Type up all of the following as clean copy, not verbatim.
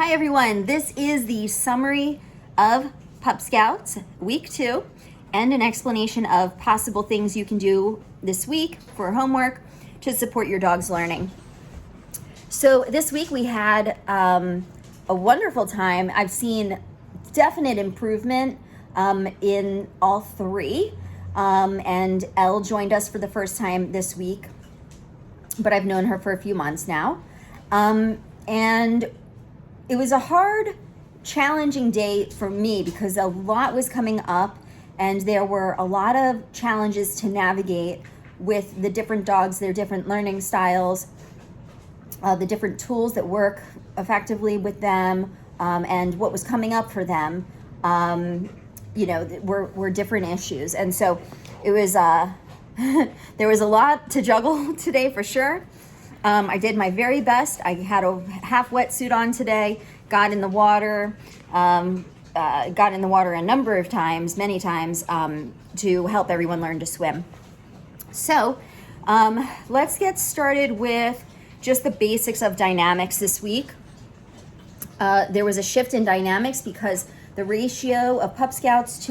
Hi everyone, this is the summary of PupScouts week 2 and an explanation of possible things you can do this week for homework to support your dog's learning. So this week we had a wonderful time. I've seen definite improvement in all three, and Elle joined us for the first time this week, but I've known her for a few months now. And it was a hard, challenging day for me because a lot was coming up and there were a lot of challenges to navigate with the different dogs, their different learning styles, the different tools that work effectively with them, and what was coming up for them, were different issues. And so it was, there was a lot to juggle today for sure. I did my very best. I had a half wetsuit on today, got in the water a number of times, many times, to help everyone learn to swim. So let's get started with just the basics of dynamics this week. There was a shift in dynamics because the ratio of PupScouts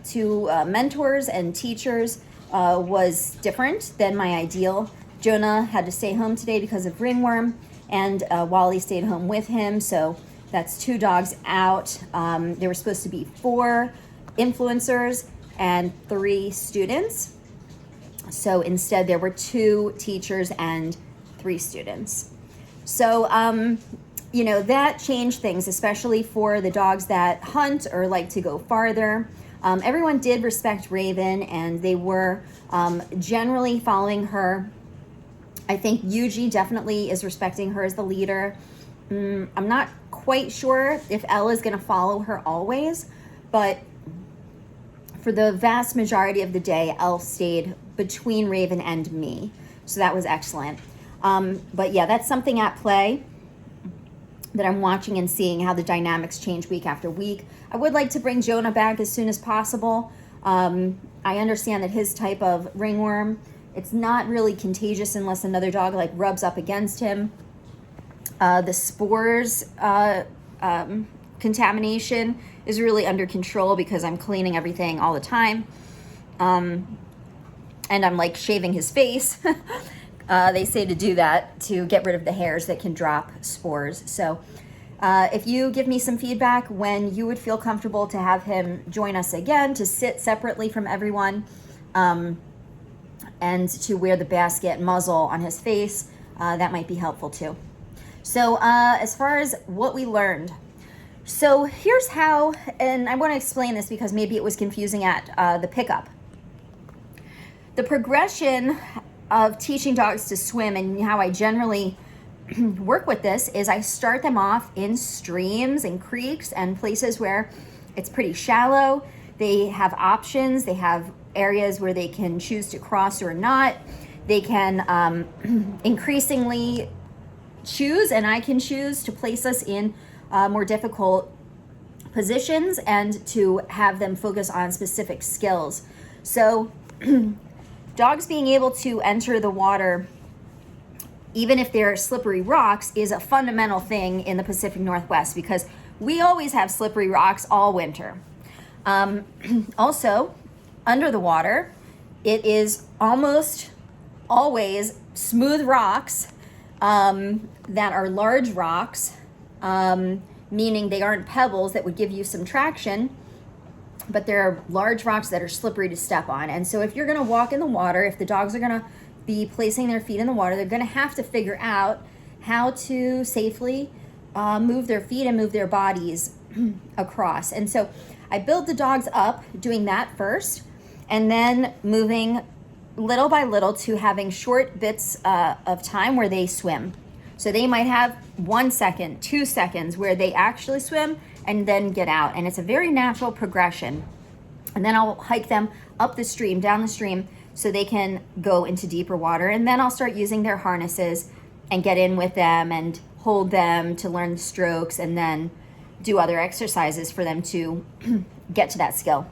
to mentors and teachers was different than my ideal. Jonah had to stay home today because of ringworm, and Wally stayed home with him, so that's 2 dogs out. There were supposed to be 4 influencers and 3 students. So instead there were 2 teachers and 3 students. So, that changed things, especially for the dogs that hunt or like to go farther. Everyone did respect Raven, and they were generally following her. I think Yuji definitely is respecting her as the leader. I'm not quite sure if Elle is going to follow her always, but for the vast majority of the day, Elle stayed between Raven and me. So that was excellent. But yeah, that's something at play that I'm watching and seeing how the dynamics change week after week. I would like to bring Jonah back as soon as possible. I understand that his type of ringworm, it's not really contagious unless another dog like rubs up against him. The spores contamination is really under control because I'm cleaning everything all the time. And I'm like shaving his face. They say to do that to get rid of the hairs that can drop spores. So if you give me some feedback when you would feel comfortable to have him join us again, to sit separately from everyone, and to wear the basket muzzle on his face, that might be helpful too. So as far as what we learned, so here's how, and I want to explain this because maybe it was confusing at the pickup. The progression of teaching dogs to swim and how I generally work with this is I start them off in streams and creeks and places where it's pretty shallow. They have options. They have areas where they can choose to cross or not. They can increasingly choose, and I can choose to place us in more difficult positions and to have them focus on specific skills. So dogs being able to enter the water, even if they're slippery rocks, is a fundamental thing in the Pacific Northwest because we always have slippery rocks all winter. Also, under the water, it is almost always smooth rocks that are large rocks, meaning they aren't pebbles that would give you some traction, but they're large rocks that are slippery to step on. And so if you're going to walk in the water, if the dogs are going to be placing their feet in the water, they're going to have to figure out how to safely move their feet and move their bodies across. And so I build the dogs up doing that first, and then moving little by little to having short bits of time where they swim. So they might have 1 second, 2 seconds where they actually swim and then get out. And it's a very natural progression. And then I'll hike them up the stream, down the stream, so they can go into deeper water. And then I'll start using their harnesses and get in with them and hold them to learn the strokes, and then do other exercises for them to get to that skill.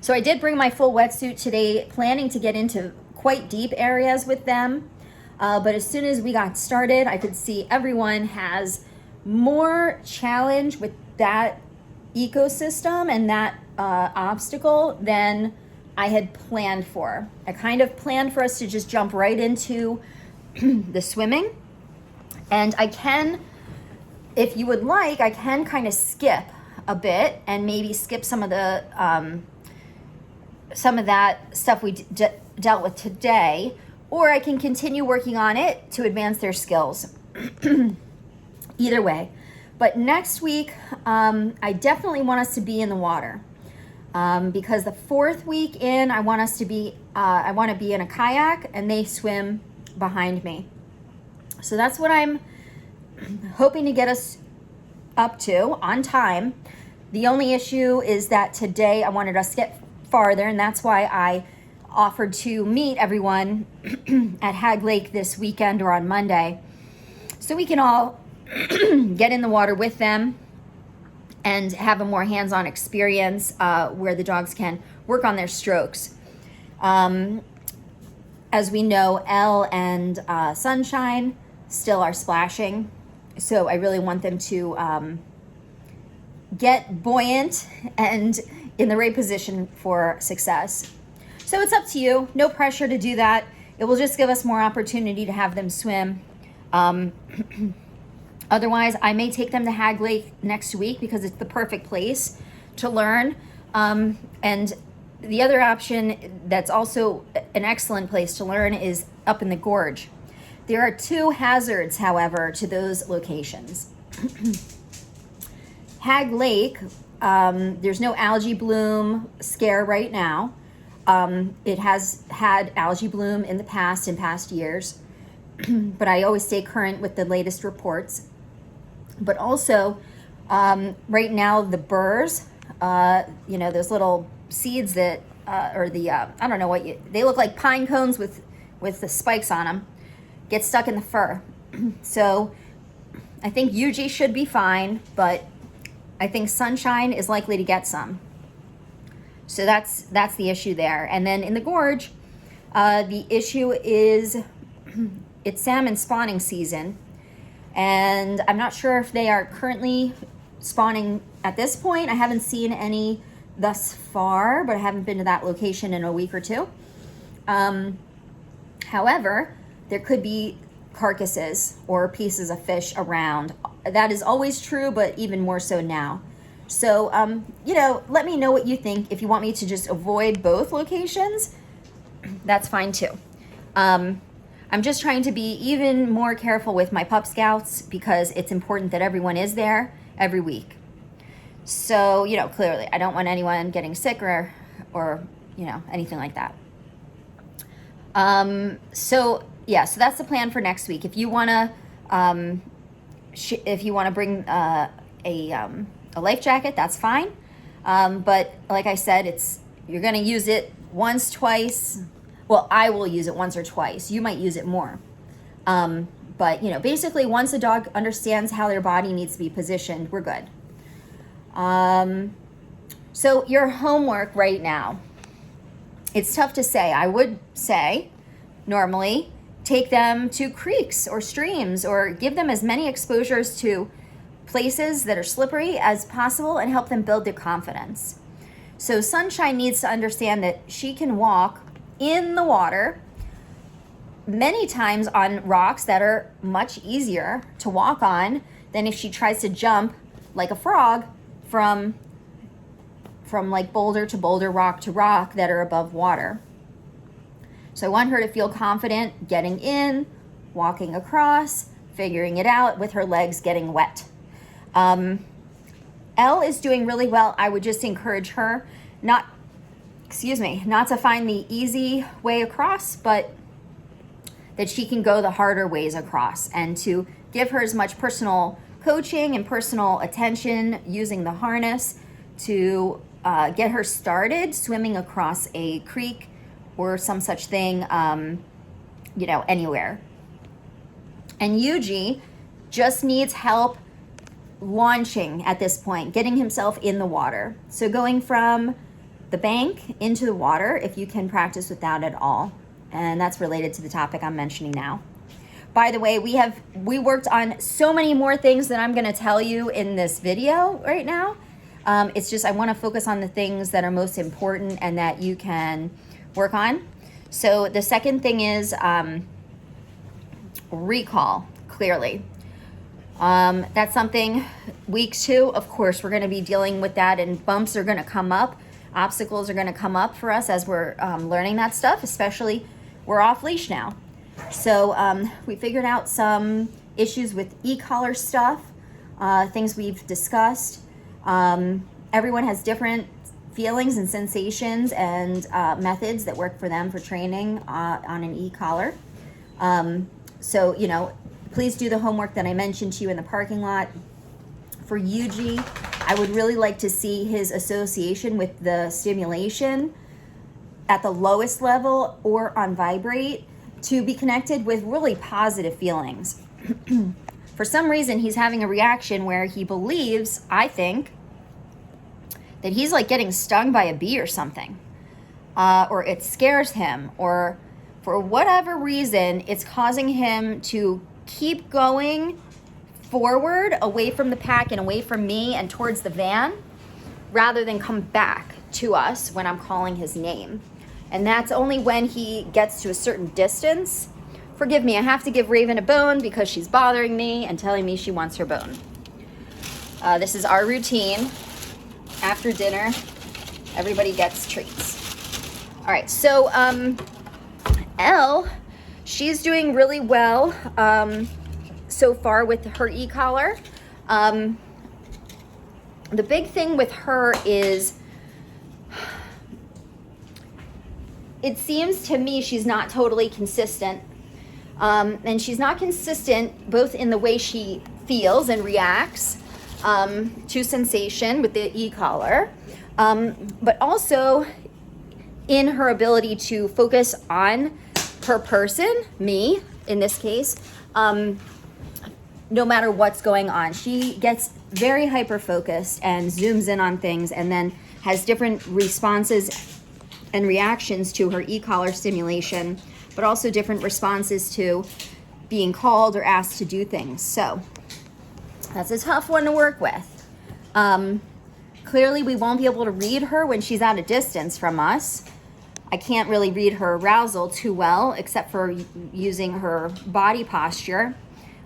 So I did bring my full wetsuit today, planning to get into quite deep areas with them. But as soon as we got started, I could see everyone has more challenge with that ecosystem and that obstacle than I had planned for. I kind of planned for us to just jump right into the swimming. And I can, if you would like, I can kind of skip a bit and maybe skip some of the some of that stuff we dealt with today, or I can continue working on it to advance their skills. Either way. But next week, I definitely want us to be in the water, because the 4th week in, I want to be in a kayak and they swim behind me. So that's what I'm hoping to get us up to on time. The only issue is that today I wanted us to get farther, and that's why I offered to meet everyone at Hag Lake this weekend or on Monday, so we can all get in the water with them and have a more hands-on experience where the dogs can work on their strokes. As we know, Elle and Sunshine still are splashing, so I really want them to get buoyant and in the right position for success. So it's up to you. No pressure to do that. It will just give us more opportunity to have them swim. Otherwise, I may take them to Hag Lake next week because it's the perfect place to learn. And the other option that's also an excellent place to learn is up in the gorge. There are 2 hazards, however, to those locations. Hag Lake, there's no algae bloom scare right now. It has had algae bloom in past years, but I always stay current with the latest reports. But also, right now, the burrs, those little seeds that, I don't know they look like pine cones with the spikes on them, get stuck in the fur. So I think Yuji should be fine, but I think Sunshine is likely to get some. So that's the issue there. And then in the gorge, the issue is it's salmon spawning season. And I'm not sure if they are currently spawning at this point. I haven't seen any thus far, but I haven't been to that location in a week or 2. However, there could be carcasses or pieces of fish around. That is always true, but even more so now. So, let me know what you think. If you want me to just avoid both locations, that's fine too. I'm just trying to be even more careful with my PupScouts because it's important that everyone is there every week. So, clearly, I don't want anyone getting sick or anything like that. So that's the plan for next week. If you want to bring a life jacket, that's fine. But like I said, you're going to use it once, twice. Well, I will use it once or twice. You might use it more. But basically once a dog understands how their body needs to be positioned, we're good. So your homework right now, it's tough to say. I would say normally take them to creeks or streams or give them as many exposures to places that are slippery as possible and help them build their confidence. So Sunshine needs to understand that she can walk in the water many times on rocks that are much easier to walk on than if she tries to jump like a frog from like boulder to boulder, rock to rock that are above water. So I want her to feel confident getting in, walking across, figuring it out with her legs getting wet. Elle is doing really well. I would just encourage her not to find the easy way across, but that she can go the harder ways across, and to give her as much personal coaching and personal attention using the harness to get her started swimming across a creek or some such thing, anywhere. And Yuji just needs help launching at this point, getting himself in the water. So going from the bank into the water, if you can practice with that at all. And that's related to the topic I'm mentioning now. By the way, we worked on so many more things than I'm going to tell you in this video right now. It's just I want to focus on the things that are most important and that you can work on. So the second thing is recall, clearly. That's something week 2, of course, we're going to be dealing with that, and bumps are going to come up. Obstacles are going to come up for us as we're learning that stuff, especially we're off leash now. So we figured out some issues with e-collar stuff, things we've discussed. Everyone has different feelings and sensations and methods that work for them for training on an e-collar. So, you know, please do the homework that I mentioned to you in the parking lot. For Yuji, I would really like to see his association with the stimulation at the lowest level or on vibrate to be connected with really positive feelings. For some reason, he's having a reaction where he believes, I think, that he's like getting stung by a bee or something, or it scares him, or for whatever reason, it's causing him to keep going forward away from the pack and away from me and towards the van rather than come back to us when I'm calling his name. And that's only when he gets to a certain distance. Forgive me, I have to give Raven a bone because she's bothering me and telling me she wants her bone. This is our routine. After dinner, everybody gets treats. All right, so Elle, she's doing really well so far with her e-collar. The big thing with her is, it seems to me she's not totally consistent. And she's not consistent both in the way she feels and reacts to sensation with the e-collar, but also in her ability to focus on her person, me in this case, no matter what's going on. She gets very hyper-focused and zooms in on things and then has different responses and reactions to her e-collar stimulation, but also different responses to being called or asked to do things. So that's a tough one to work with. Clearly, we won't be able to read her when she's at a distance from us. I can't really read her arousal too well, except for using her body posture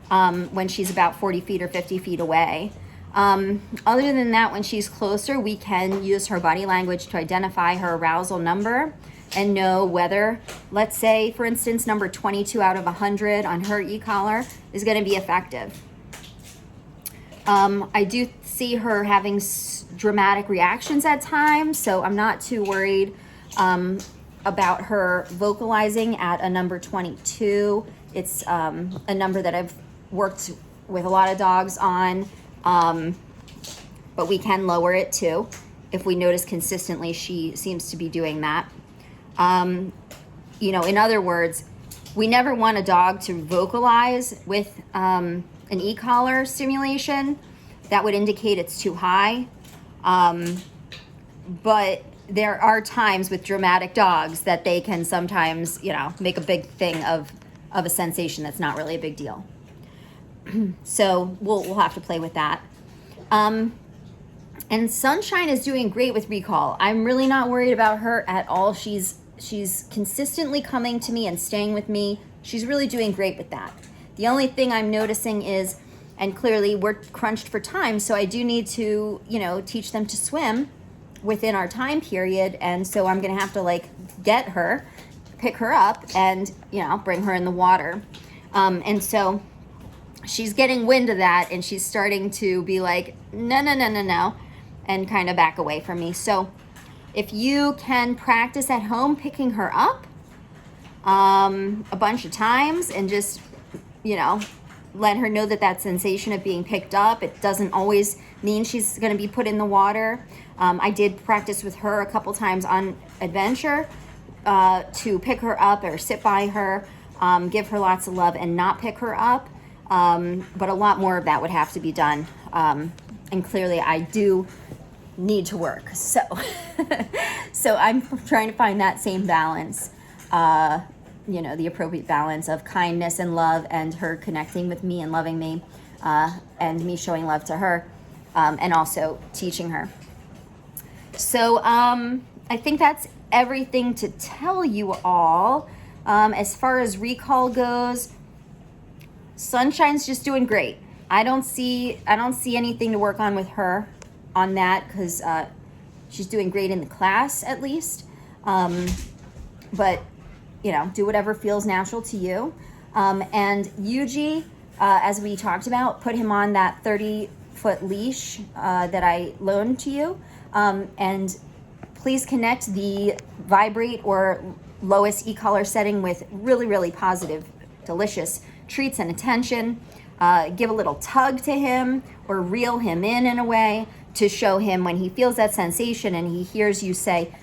when she's about 40 feet or 50 feet away. Other than that, when she's closer, we can use her body language to identify her arousal number and know whether, let's say, for instance, number 22 out of 100 on her e-collar is going to be effective. I do see her having dramatic reactions at times, so I'm not too worried about her vocalizing at a number 22. It's a number that I've worked with a lot of dogs on, but we can lower it too if we notice consistently she seems to be doing that. You know, in other words, we never want a dog to vocalize with an e-collar stimulation. That would indicate it's too high. But there are times with dramatic dogs that they can sometimes, you know, make a big thing of a sensation that's not really a big deal. So we'll have to play with that. And Sunshine is doing great with recall. I'm really not worried about her at all. She's consistently coming to me and staying with me. She's really doing great with that. The only thing I'm noticing is, and clearly we're crunched for time, so I do need to, you know, teach them to swim within our time period. And so I'm going to have to like get her, pick her up and, you know, bring her in the water. And so she's getting wind of that and she's starting to be like, no, and kind of back away from me. So if you can practice at home picking her up a bunch of times and just, you know, let her know that that sensation of being picked up, it doesn't always mean she's going to be put in the water. I did practice with her a couple times on adventure to pick her up or sit by her, give her lots of love and not pick her up. But a lot more of that would have to be done. And clearly I do need to work. So, so I'm trying to find that same balance you know, the appropriate balance of kindness and love, and her connecting with me and loving me, and me showing love to her, and also teaching her. So I think that's everything to tell you all. As far as recall goes, Sunshine's just doing great. I don't see anything to work on with her on that, because she's doing great in the class, at least. But you know, do whatever feels natural to you. And Yuji, as we talked about, put him on that 30-foot leash that I loaned to you. And please connect the vibrate or lowest e-collar setting with really, really positive, delicious treats and attention. Give a little tug to him or reel him in a way to show him when he feels that sensation and he hears you say,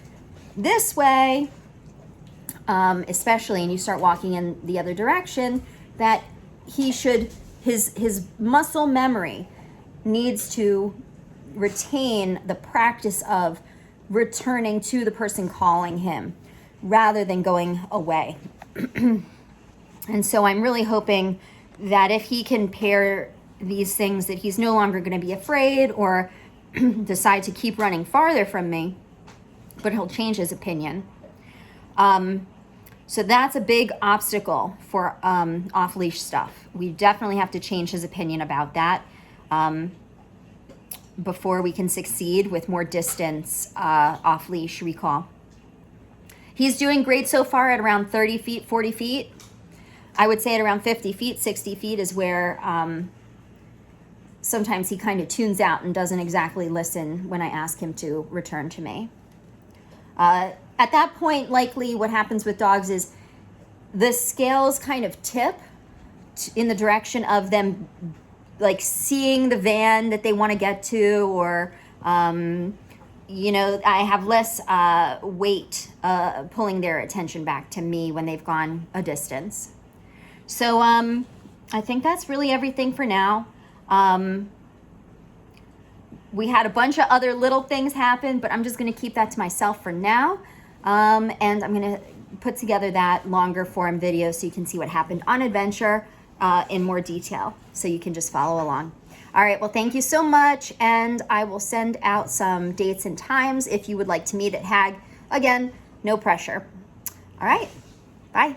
this way, especially, and you start walking in the other direction, that he should, his muscle memory needs to retain the practice of returning to the person calling him rather than going away. And so I'm really hoping that if he can pair these things, that he's no longer going to be afraid or decide to keep running farther from me, but he'll change his opinion. So that's a big obstacle for off-leash stuff. We definitely have to change his opinion about that before we can succeed with more distance off-leash recall. He's doing great so far at around 30 feet, 40 feet. I would say at around 50 feet, 60 feet is where sometimes he kind of tunes out and doesn't exactly listen when I ask him to return to me. At that point, likely what happens with dogs is the scales kind of tip in the direction of them like seeing the van that they want to get to, or you know, I have less weight pulling their attention back to me when they've gone a distance. So I think that's really everything for now. We had a bunch of other little things happen, but I'm just going to keep that to myself for now. And I'm going to put together that longer form video so you can see what happened on adventure in more detail, so you can just follow along. All right, well, thank you so much, and I will send out some dates and times if you would like to meet at HAG. Again, no pressure. All right, bye.